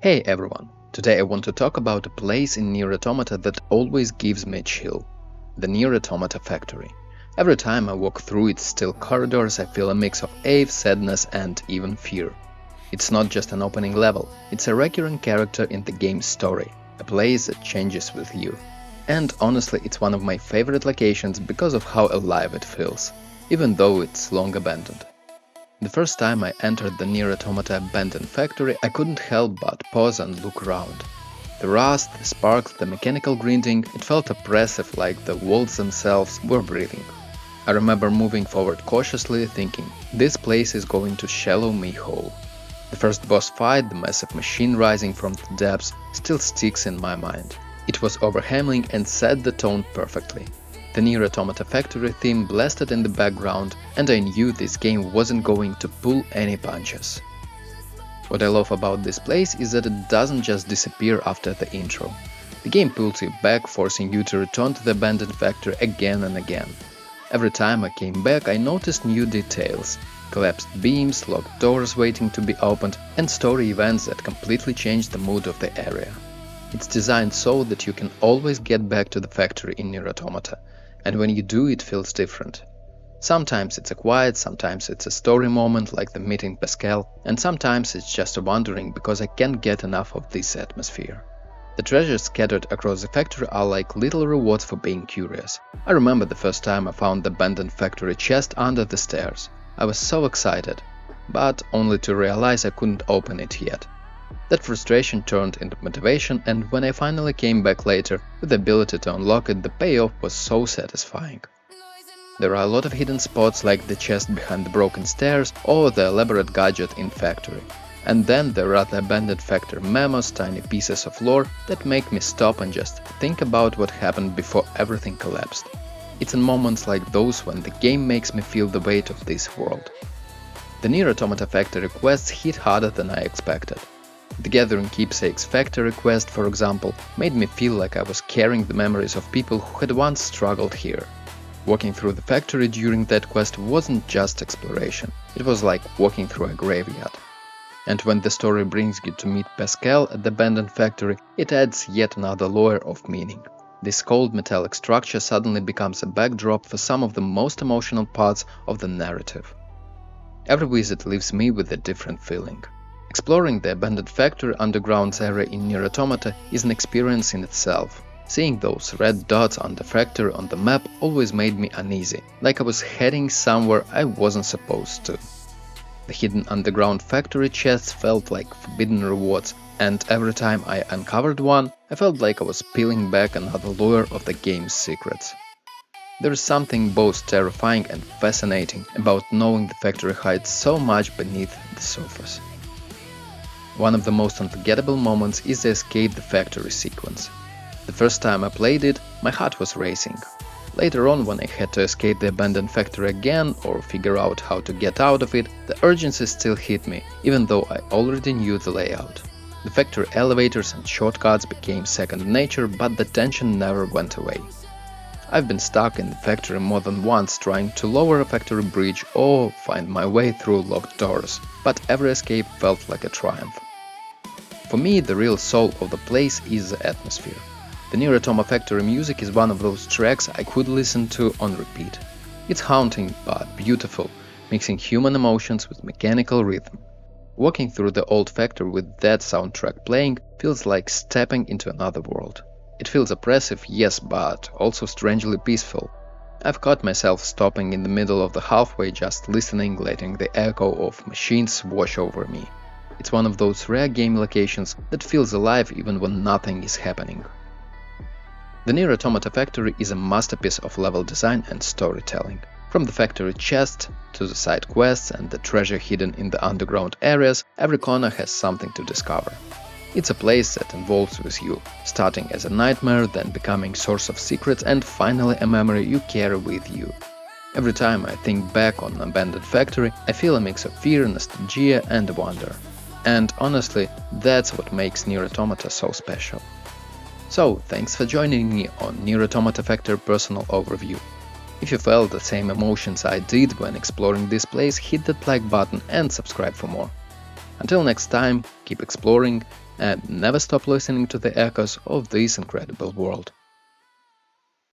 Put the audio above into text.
Hey everyone, today I want to talk about a place in Nier Automata that always gives me a chill. The Nier Automata Factory. Every time I walk through its still corridors I feel a mix of awe, sadness and even fear. It's not just an opening level, it's a recurring character in the game's story, a place that changes with you. And honestly, it's one of my favorite locations because of how alive it feels, even though it's long abandoned. The first time I entered the Nier Automata Abandoned Factory, I couldn't help but pause and look around. The rust, the sparks, the mechanical grinding, it felt oppressive, like the walls themselves were breathing. I remember moving forward cautiously, thinking, this place is going to swallow me whole. The first boss fight, the massive machine rising from the depths, still sticks in my mind. It was overwhelming and set the tone perfectly. The Nier Automata Factory theme blasted in the background, and I knew this game wasn't going to pull any punches. What I love about this place is that it doesn't just disappear after the intro. The game pulls you back, forcing you to return to the abandoned factory again and again. Every time I came back, I noticed new details: collapsed beams, locked doors waiting to be opened, and story events that completely changed the mood of the area. It's designed so that you can always get back to the factory in Nier Automata, and when you do, it feels different. Sometimes it's a quiet, sometimes it's a story moment like the meeting Pascal, and sometimes it's just a wandering because I can't get enough of this atmosphere. The treasures scattered across the factory are like little rewards for being curious. I remember the first time I found the abandoned factory chest under the stairs. I was so excited, but only to realize I couldn't open it yet. That frustration turned into motivation, and when I finally came back later with the ability to unlock it, the payoff was so satisfying. There are a lot of hidden spots like the chest behind the broken stairs or the elaborate gadget in factory. And then there are the abandoned factory memos, tiny pieces of lore that make me stop and just think about what happened before everything collapsed. It's in moments like those when the game makes me feel the weight of this world. The Nier Automata Factory quests hit harder than I expected. The Gathering Keepsakes Factory quest, for example, made me feel like I was carrying the memories of people who had once struggled here. Walking through the factory during that quest wasn't just exploration, it was like walking through a graveyard. And when the story brings you to meet Pascal at the abandoned factory, it adds yet another layer of meaning. This cold metallic structure suddenly becomes a backdrop for some of the most emotional parts of the narrative. Every visit leaves me with a different feeling. Exploring the abandoned factory undergrounds area in Nier Automata is an experience in itself. Seeing those red dots on the factory on the map always made me uneasy, like I was heading somewhere I wasn't supposed to. The hidden underground factory chests felt like forbidden rewards, and every time I uncovered one, I felt like I was peeling back another layer of the game's secrets. There is something both terrifying and fascinating about knowing the factory hides so much beneath the surface. One of the most unforgettable moments is the escape the factory sequence. The first time I played it, my heart was racing. Later on, when I had to escape the abandoned factory again or figure out how to get out of it, the urgency still hit me, even though I already knew the layout. The factory elevators and shortcuts became second nature, but the tension never went away. I've been stuck in the factory more than once trying to lower a factory bridge or find my way through locked doors, but every escape felt like a triumph. For me, the real soul of the place is the atmosphere. The Nier Automata Factory music is one of those tracks I could listen to on repeat. It's haunting but beautiful, mixing human emotions with mechanical rhythm. Walking through the old factory with that soundtrack playing feels like stepping into another world. It feels oppressive, yes, but also strangely peaceful. I've caught myself stopping in the middle of the halfway just listening, letting the echo of machines wash over me. It's one of those rare game locations that feels alive even when nothing is happening. The Nier Automata Factory is a masterpiece of level design and storytelling. From the factory chest to the side quests and the treasure hidden in the underground areas, every corner has something to discover. It's a place that evolves with you, starting as a nightmare, then becoming source of secrets, and finally a memory you carry with you. Every time I think back on Abandoned Factory, I feel a mix of fear, nostalgia, and wonder. And honestly, that's what makes Nier Automata so special. So, thanks for joining me on Nier Automata Factory Personal Overview. If you felt the same emotions I did when exploring this place, hit that like button and subscribe for more. Until next time, keep exploring and never stop listening to the echoes of this incredible world.